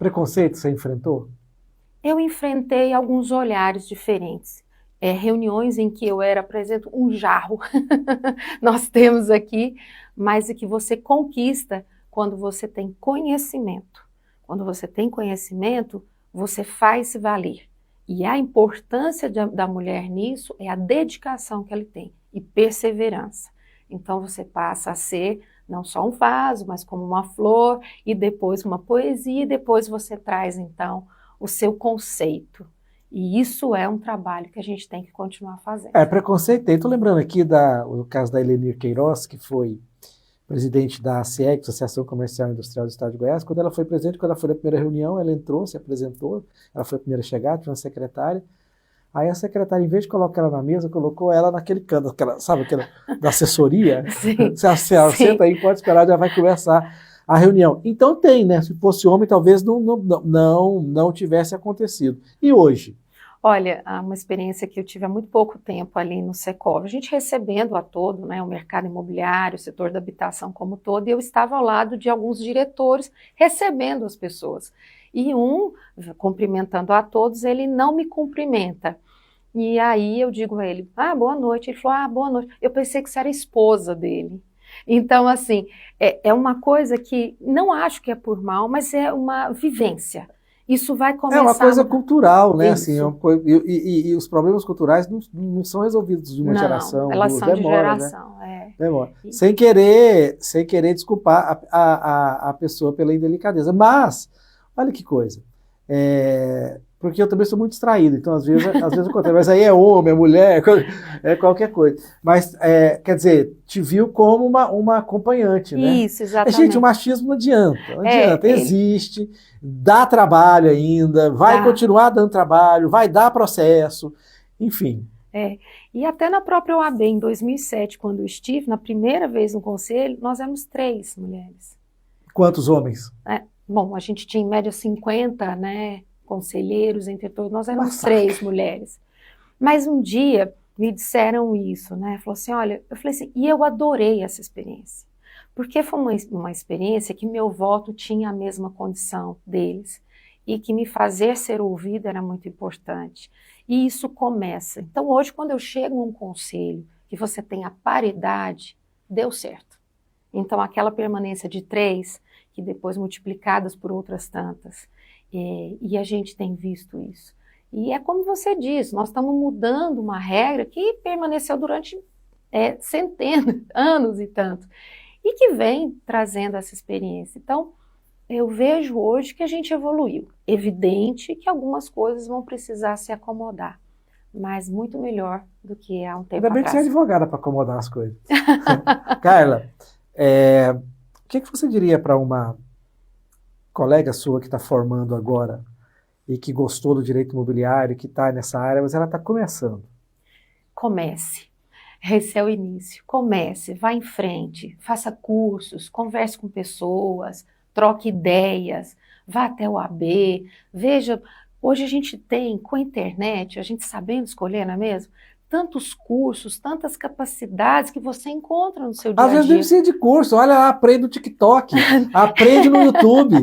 preconceito você enfrentou? Eu enfrentei alguns olhares diferentes. Reuniões em que eu era, por exemplo, um jarro, nós temos aqui, mas que você conquista quando você tem conhecimento. Quando você tem conhecimento, você faz se valer. E a importância da mulher nisso é a dedicação que ela tem e perseverança. Então você passa a ser não só um vaso, mas como uma flor, e depois uma poesia, e depois você traz então o seu conceito. E isso é um trabalho que a gente tem que continuar fazendo. Preconceito tem. Estou lembrando aqui do caso da Helenir Queiroz, que foi presidente da ACEG, Associação Comercial e Industrial do Estado de Goiás. Quando ela foi presidente, quando ela foi na primeira reunião, ela entrou, se apresentou, ela foi a primeira a chegar, tinha uma secretária. Aí a secretária, em vez de colocar ela na mesa, colocou ela naquele canto, sabe aquela da assessoria? Sim, Você senta aí, pode esperar, já vai começar a reunião. Então tem, né? Se fosse homem, talvez não tivesse acontecido. E hoje? Olha, uma experiência que eu tive há muito pouco tempo ali no Secov, a gente recebendo a todo, né, o mercado imobiliário, o setor da habitação como todo, e eu estava ao lado de alguns diretores recebendo as pessoas. E cumprimentando a todos, ele não me cumprimenta. E aí eu digo a ele, boa noite. Ele falou, boa noite. Eu pensei que você era esposa dele. Então, assim, é uma coisa que não acho que é por mal, mas é uma vivência. Isso vai começar... É uma coisa cultural, né? Assim, e os problemas culturais não são resolvidos de uma geração. Elas são de geração, né? Demora. Sem querer desculpar a pessoa pela indelicadeza. Mas, olha que coisa. Porque eu também sou muito distraído, então às vezes acontece. Mas aí é homem, é mulher, é qualquer coisa. Mas, quer dizer, te viu como uma acompanhante, né? Isso, exatamente. Gente, o machismo não adianta, existe, dá trabalho ainda, vai continuar dando trabalho, vai dar processo, enfim. E até na própria OAB, em 2007, quando eu estive, na primeira vez no conselho, nós éramos 3 mulheres. Quantos homens? Bom, a gente tinha em média 50, né, conselheiros, entre todos, nós éramos 3 mulheres. Mas um dia me disseram isso, né, falou assim, olha, eu falei assim, e eu adorei essa experiência, porque foi uma experiência que meu voto tinha a mesma condição deles, e que me fazer ser ouvida era muito importante. E isso começa. Então hoje, quando eu chego num conselho, que você tem a paridade, deu certo. Então aquela permanência de 3, que depois multiplicadas por outras tantas, e a gente tem visto isso. E é como você diz, nós estamos mudando uma regra que permaneceu durante centenas, anos e tanto, e que vem trazendo essa experiência. Então, eu vejo hoje que a gente evoluiu. Evidente que algumas coisas vão precisar se acomodar, mas muito melhor do que há um tempo atrás. Ainda bem que você é advogada para acomodar as coisas. Carla, o que você diria para uma colega sua que está formando agora e que gostou do direito imobiliário, que está nessa área, mas ela está começando? Comece. Esse é o início. Comece, vá em frente, faça cursos, converse com pessoas, troque ideias, vá até o AB, veja, hoje a gente tem, com a internet, a gente sabendo escolher, não é mesmo? Tantos cursos, tantas capacidades que você encontra no seu dia a dia. Às vezes nem precisa de curso, olha lá, aprende no TikTok, aprende no YouTube.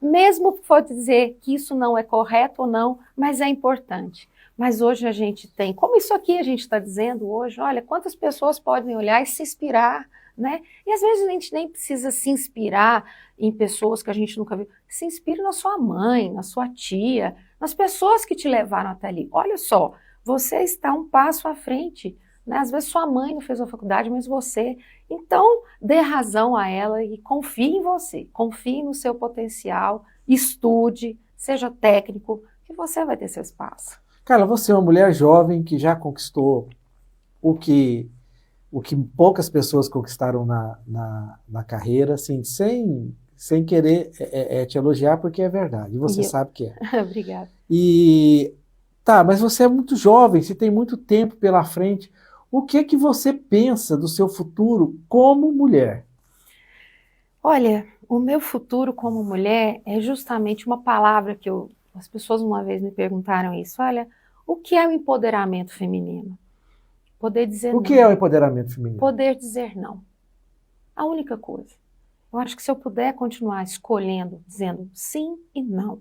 Mesmo que for dizer que isso não é correto ou não, mas é importante. Mas hoje a gente tem, como isso aqui a gente está dizendo hoje, olha, quantas pessoas podem olhar e se inspirar, né? E às vezes a gente nem precisa se inspirar em pessoas que a gente nunca viu. Se inspire na sua mãe, na sua tia, nas pessoas que te levaram até ali. Olha só, você está um passo à frente, né? Às vezes sua mãe não fez a faculdade, mas você. Então, dê razão a ela e confie em você, confie no seu potencial, estude, seja técnico, que você vai ter seu espaço. Carla, você é uma mulher jovem que já conquistou o que poucas pessoas conquistaram na carreira, assim, sem querer te elogiar, porque é verdade, e você sabe que é. Obrigada. Mas você é muito jovem, você tem muito tempo pela frente. O que você pensa do seu futuro como mulher? Olha, o meu futuro como mulher é justamente uma palavra que as pessoas uma vez me perguntaram isso. Olha, o que é o empoderamento feminino? Poder dizer não. O que é o empoderamento feminino? Poder dizer não. A única coisa. Eu acho que se eu puder continuar escolhendo, dizendo sim e não,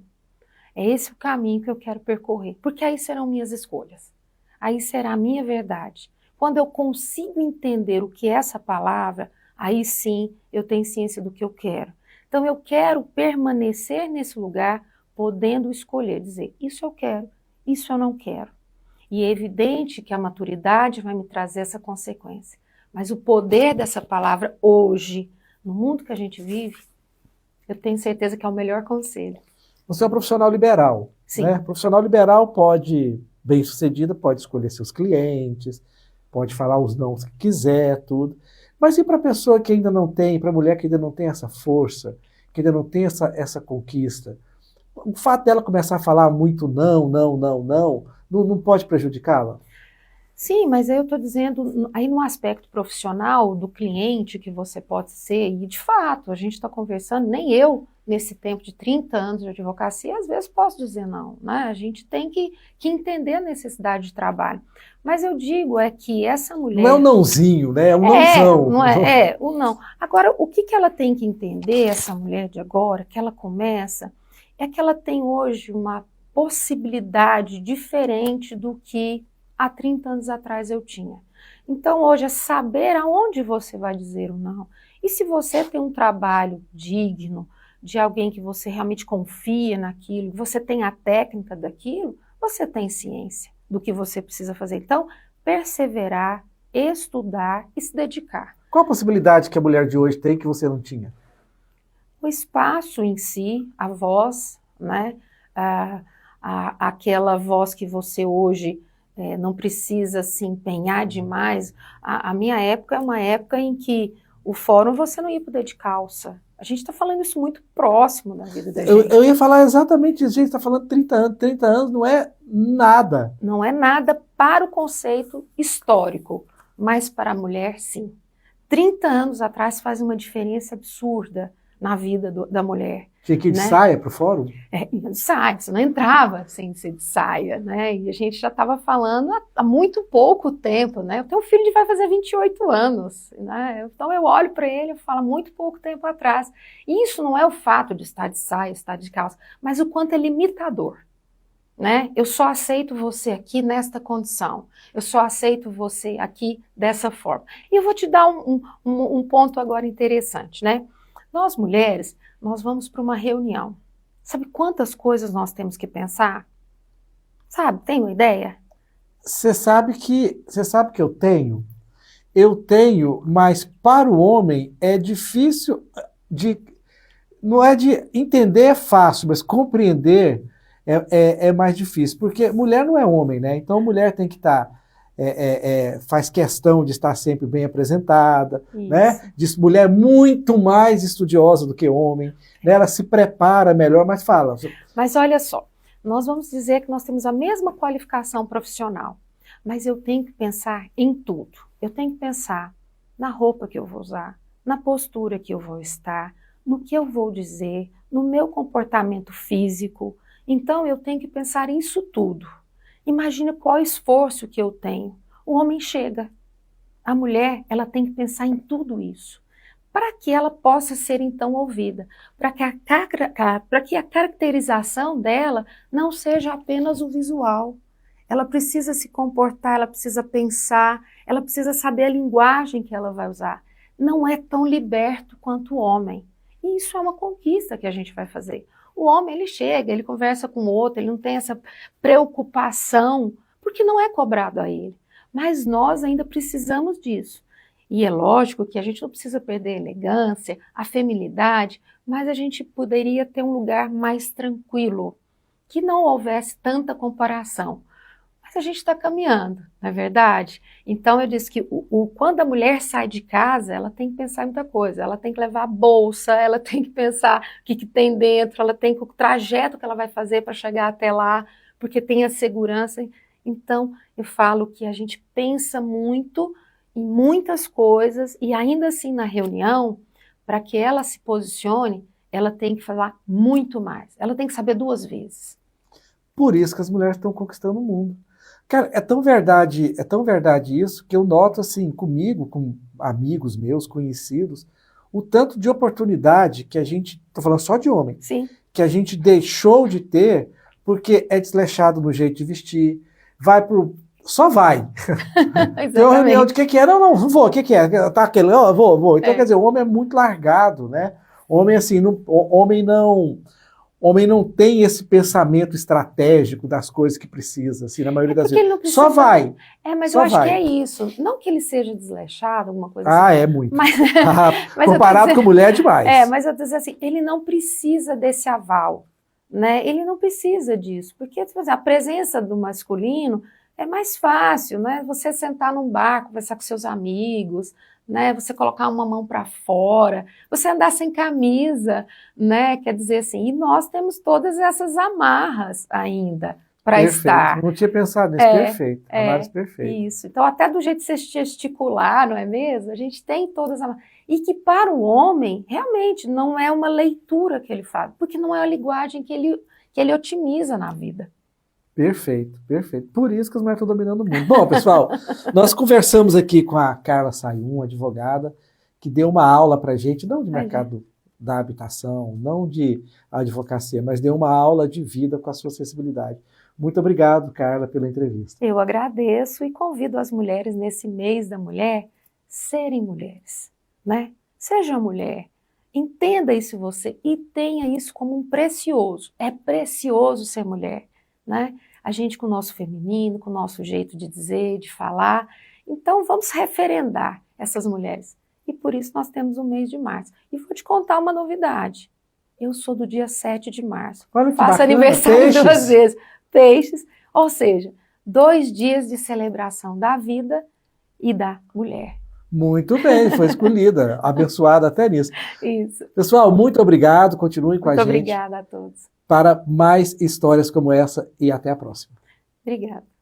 é esse o caminho que eu quero percorrer, porque aí serão minhas escolhas, aí será a minha verdade. Quando eu consigo entender o que é essa palavra, aí sim eu tenho ciência do que eu quero. Então eu quero permanecer nesse lugar, podendo escolher, dizer isso eu quero, isso eu não quero. E é evidente que a maturidade vai me trazer essa consequência. Mas o poder dessa palavra hoje, no mundo que a gente vive, eu tenho certeza que é o melhor conselho. Você é um profissional liberal, Sim. né? Profissional liberal pode, bem-sucedido, pode escolher seus clientes, pode falar os não que quiser, tudo. Mas e para a pessoa que ainda não tem, para a mulher que ainda não tem essa força, que ainda não tem essa conquista? O fato dela começar a falar muito não, não, não, não pode prejudicá-la? Sim, mas aí eu estou dizendo, aí no aspecto profissional do cliente que você pode ser, e de fato, a gente está conversando, nem eu, nesse tempo de 30 anos de advocacia, às vezes posso dizer não, né? A gente tem que entender a necessidade de trabalho. Mas eu digo é que essa mulher... Não é um nãozinho, né? É um nãozão. Não é o não. Agora, o que ela tem que entender, essa mulher de agora, que ela começa, é que ela tem hoje uma possibilidade diferente do que há 30 anos atrás eu tinha. Então hoje é saber aonde você vai dizer o não. E se você tem um trabalho digno, de alguém que você realmente confia naquilo, você tem a técnica daquilo, você tem ciência do que você precisa fazer. Então, perseverar, estudar e se dedicar. Qual a possibilidade que a mulher de hoje tem que você não tinha? O espaço em si, a voz, né? Aquela voz que você hoje não precisa se empenhar demais. A minha época é uma época em que o fórum você não ia poder de calça. A gente está falando isso muito próximo da vida da gente. Eu ia falar exatamente isso. A gente está falando 30 anos. 30 anos não é nada. Não é nada para o conceito histórico, mas para a mulher, sim. 30 anos atrás faz uma diferença absurda na vida da mulher. Tinha que ir de né? saia para o fórum? De saia, você não entrava sem ser de saia, né? E a gente já estava falando há muito pouco tempo, né? Eu tenho um filho que vai fazer 28 anos, né? Então eu olho para ele e falo muito pouco tempo atrás. E isso não é o fato de estar de saia, estar de calça, mas o quanto é limitador, né? Eu só aceito você aqui nesta condição, eu só aceito você aqui dessa forma. E eu vou te dar um ponto agora interessante, né? Nós mulheres, nós vamos para uma reunião. Sabe quantas coisas nós temos que pensar? Sabe, tem uma ideia? Você sabe que eu tenho, mas para o homem é difícil não é de entender é fácil, mas compreender é mais difícil, porque mulher não é homem, né? Então a mulher tem que estar faz questão de estar sempre bem apresentada, né? Diz mulher muito mais estudiosa do que homem, né? Ela se prepara melhor, mas fala. Mas olha só, nós vamos dizer que nós temos a mesma qualificação profissional, mas eu tenho que pensar em tudo. Eu tenho que pensar na roupa que eu vou usar, na postura que eu vou estar, no que eu vou dizer, no meu comportamento físico. Então eu tenho que pensar nisso tudo. Imagina qual esforço que eu tenho. O homem chega. A mulher, ela tem que pensar em tudo isso. Para que ela possa ser então ouvida. Para que a caracterização dela não seja apenas o visual. Ela precisa se comportar, ela precisa pensar, ela precisa saber a linguagem que ela vai usar. Não é tão liberto quanto o homem. E isso é uma conquista que a gente vai fazer. O homem, ele chega, ele conversa com o outro, ele não tem essa preocupação, porque não é cobrado a ele. Mas nós ainda precisamos disso. E é lógico que a gente não precisa perder a elegância, a feminilidade, mas a gente poderia ter um lugar mais tranquilo, que não houvesse tanta comparação. Mas a gente está caminhando, não é verdade? Então eu disse que quando a mulher sai de casa, ela tem que pensar em muita coisa. Ela tem que levar a bolsa, ela tem que pensar o que tem dentro, ela tem o trajeto que ela vai fazer para chegar até lá, porque tem a segurança. Então eu falo que a gente pensa muito em muitas coisas e ainda assim na reunião, para que ela se posicione, ela tem que falar muito mais. Ela tem que saber 2 vezes. Por isso que as mulheres estão conquistando o mundo. Cara, é tão verdade isso que eu noto assim, comigo, com amigos meus, conhecidos, o tanto de oportunidade que a gente, estou falando só de homem, Sim. que a gente deixou de ter porque é desleixado no jeito de vestir, vai pro... Só vai. Tem uma reunião de que é? Não vou, o que é? Tá aquele, não, vou. Então, quer dizer, o homem é muito largado, né? Homem, assim, homem não tem esse pensamento estratégico das coisas que precisa, assim, na maioria das vezes. Só vai. Mas só eu acho vai. que é isso. Não que ele seja desleixado, alguma coisa assim. É muito. Mas comparado com mulher, é demais. Mas eu tô dizendo assim, ele não precisa desse aval, né? Ele não precisa disso, porque tipo assim, a presença do masculino é mais fácil, né? Você sentar num bar, conversar com seus amigos, né? Você colocar uma mão para fora, você andar sem camisa, né? Quer dizer assim, e nós temos todas essas amarras ainda para estar. Não tinha pensado nisso, perfeito. Amarras perfeito. Isso. Então, até do jeito de você gesticular, não é mesmo? A gente tem todas as amarras. E que para o homem, realmente, não é uma leitura que ele faz, porque não é a linguagem que ele otimiza na vida. Perfeito. Por isso que as mulheres estão dominando o mundo. Bom, pessoal, nós conversamos aqui com a Carla Sayum, advogada, que deu uma aula para a gente, não de mercado da habitação, não de advocacia, mas deu uma aula de vida com a sua sensibilidade. Muito obrigado, Carla, pela entrevista. Eu agradeço e convido as mulheres, nesse mês da mulher, serem mulheres, né? Seja mulher, entenda isso em você e tenha isso como um precioso. É precioso ser mulher. Né? A gente com o nosso feminino, com o nosso jeito de dizer, de falar. Então vamos referendar essas mulheres. E por isso nós temos o mês de março. E vou te contar uma novidade. Eu sou do dia 7 de março. Faço aniversário 2 vezes. Peixes. Ou seja, 2 dias de celebração da vida e da mulher. Muito bem, foi escolhida. Abençoada até nisso. Isso. Pessoal, muito obrigado. Continuem com a gente. Muito obrigada a todos. Para mais histórias como essa e até a próxima. Obrigada.